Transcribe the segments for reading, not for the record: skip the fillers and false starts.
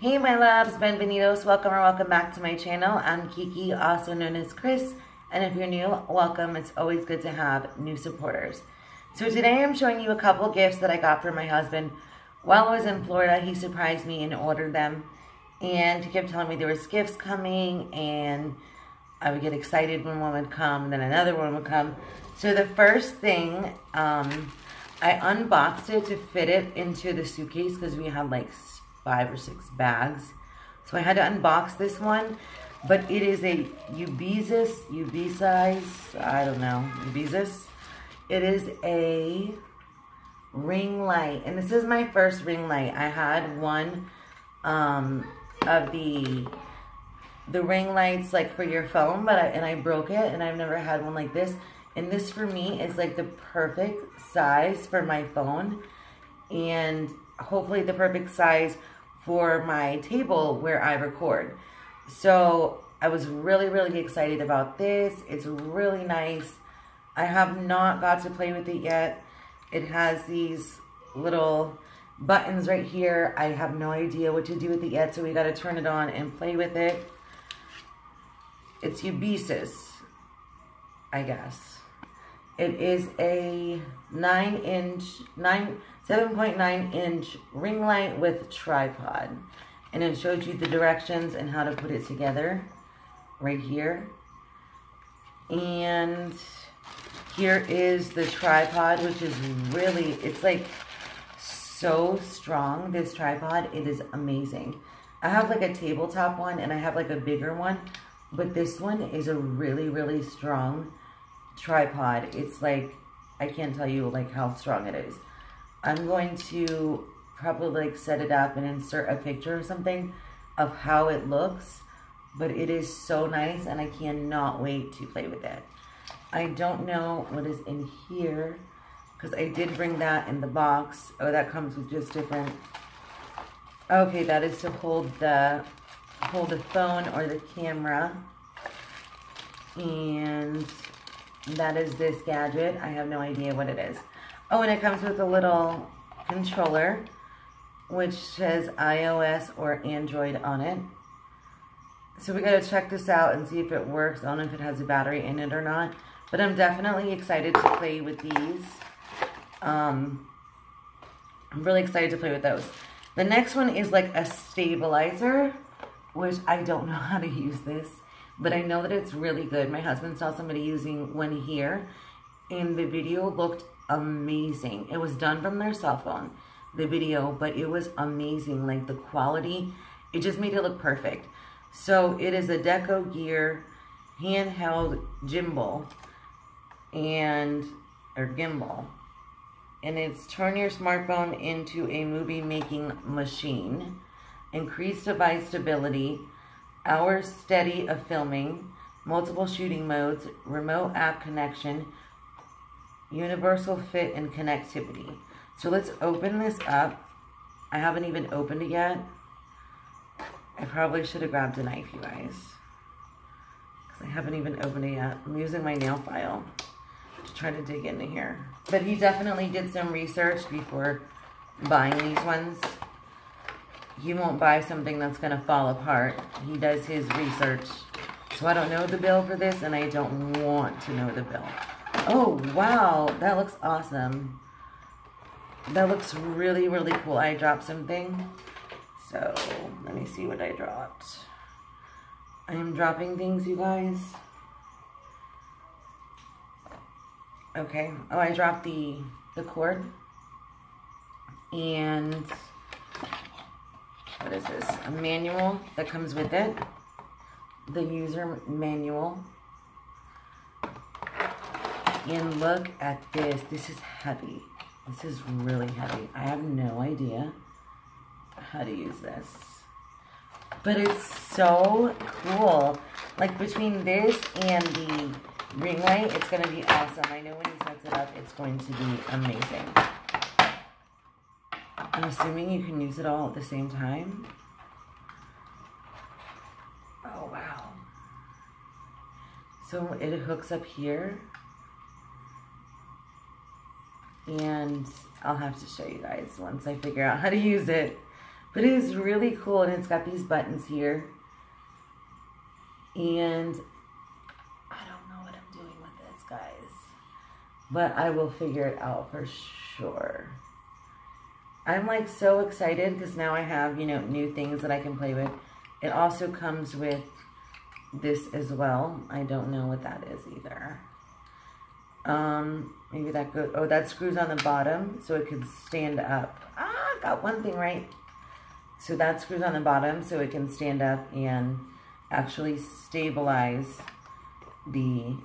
Hey my loves, bienvenidos, welcome or welcome back to my channel. I'm Kiki, also known as Chris, and if you're new, welcome. It's always good to have new supporters. So today I'm showing you a couple gifts that I got for my husband. While I was in Florida, he surprised me and ordered them, and he kept telling me there was gifts coming, and I would get excited when one would come, and then another one would come. So the first thing, I unboxed it to fit it into the suitcase because we had like 5 or 6 bags. So I had to unbox this one, but it is a UBeesize, I don't know, UBeesize. It is a ring light, and this is my first ring light. I had one of the ring lights like for your phone, but I broke it, and I've never had one like this. And this for me is like the perfect size for my phone, and hopefully the perfect size for my table where I record. So I was really excited about this. It's really nice. I have not got to play with it yet. It has these little buttons right here. I have no idea what to do with it yet, so we got to turn it on and play with it. It's UBeesize, I guess. It is a 7.9 inch ring light with tripod, and it shows you the directions and how to put it together right here. And here is the tripod, which is really, it's like so strong, this tripod. It is amazing. I have like a tabletop one and I have like a bigger one, but this one is a really strong tripod. It's like, I can't tell you like how strong it is. I'm going to probably like set it up and insert a picture or something of how it looks, but it is so nice and I cannot wait to play with it. I don't know what is in here because I did bring that in the box. Oh, that comes with just different, okay, that is to hold the phone or the camera. And that is this gadget. I have no idea what it is. Oh, and it comes with a little controller, which says iOS or Android on it. So we gotta check this out and see if it works. I don't know if it has a battery in it or not, but I'm definitely excited to play with these. I'm really excited to play with those. The next one is like a stabilizer, which I don't know how to use this, but I know that it's really good. My husband saw somebody using one here, and the video looked amazing. It was done from their cell phone, the video, but it was amazing. Like the quality, it just made it look perfect. So it is a Decor Gear handheld gimbal, and it's turn your smartphone into a movie making machine, increase device stability, hours steady of filming, multiple shooting modes, remote app connection, universal fit and connectivity. So let's open this up. I haven't even opened it yet. I probably should have grabbed a knife, you guys, because I haven't even opened it yet. I'm using my nail file to try to dig into here. But he definitely did some research before buying these ones. He won't buy something that's going to fall apart. He does his research. So I don't know the bill for this, and I don't want to know the bill. Oh, wow. That looks awesome. That looks really cool. I dropped something. So let me see what I dropped. I am dropping things, you guys. Okay. Oh, I dropped the cord. And what is this? A manual that comes with it. The user manual. And look at this. This is heavy. This is really heavy. I have no idea how to use this. But it's so cool. Like between this and the ring light, it's going to be awesome. I know when he sets it up, it's going to be amazing. I'm assuming you can use it all at the same time. Oh, wow. So it hooks up here. And I'll have to show you guys once I figure out how to use it. But it is really cool, and it's got these buttons here. And I don't know what I'm doing with this, guys. But I will figure it out for sure. I'm like so excited because now I have, you know, new things that I can play with. It also comes with this as well. I don't know what that is either. Maybe that goes, oh, that screws on the bottom so it can stand up. Ah, got one thing right. So that screws on the bottom so it can stand up and actually stabilize the,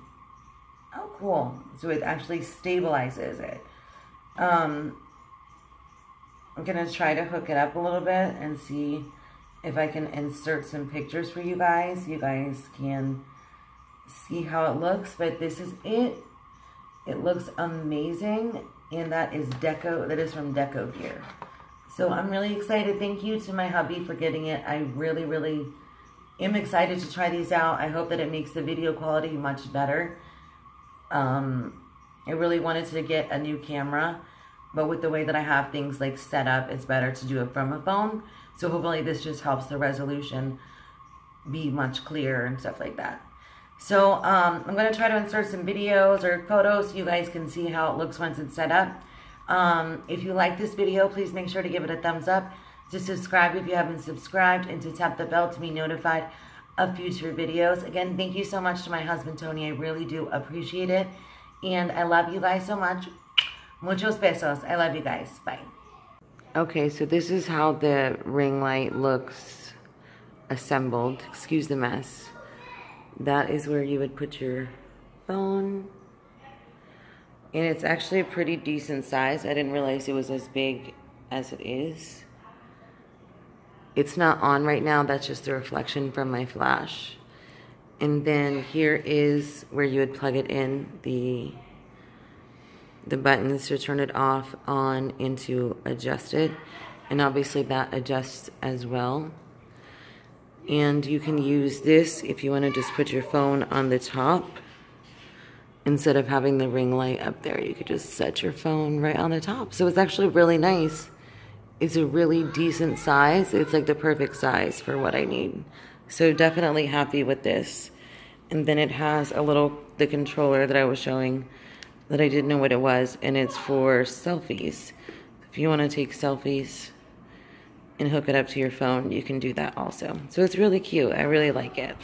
oh cool. So it actually stabilizes it. I'm gonna try to hook it up a little bit and see if I can insert some pictures for you guys. You guys can see how it looks, but this is it. It looks amazing, and that is from Decor Gear. So I'm really excited. Thank you to my hubby for getting it. I really, really am excited to try these out. I hope that it makes the video quality much better. I really wanted to get a new camera, but with the way that I have things like set up, it's better to do it from a phone. So hopefully this just helps the resolution be much clearer and stuff like that. So I'm going to try to insert some videos or photos so you guys can see how it looks once it's set up. If you like this video, please make sure to give it a thumbs up, to subscribe if you haven't subscribed, and to tap the bell to be notified of future videos. Again, thank you so much to my husband, Tony. I really do appreciate it. And I love you guys so much. Muchos besos. I love you guys. Bye. Okay, so this is how the ring light looks assembled. Excuse the mess. That is where you would put your phone. And it's actually a pretty decent size. I didn't realize it was as big as it is. It's not on right now. That's just the reflection from my flash. And then here is where you would plug it in, the buttons to turn it off, on, and to adjust it. And obviously that adjusts as well. And you can use this if you want to just put your phone on the top. Instead of having the ring light up there, you could just set your phone right on the top. So it's actually really nice. It's a really decent size. It's like the perfect size for what I need. So definitely happy with this. And then it has the controller that I was showing that I didn't know what it was, and it's for selfies. If you want to take selfies and hook it up to your phone, you can do that also. So it's really cute. I really like it.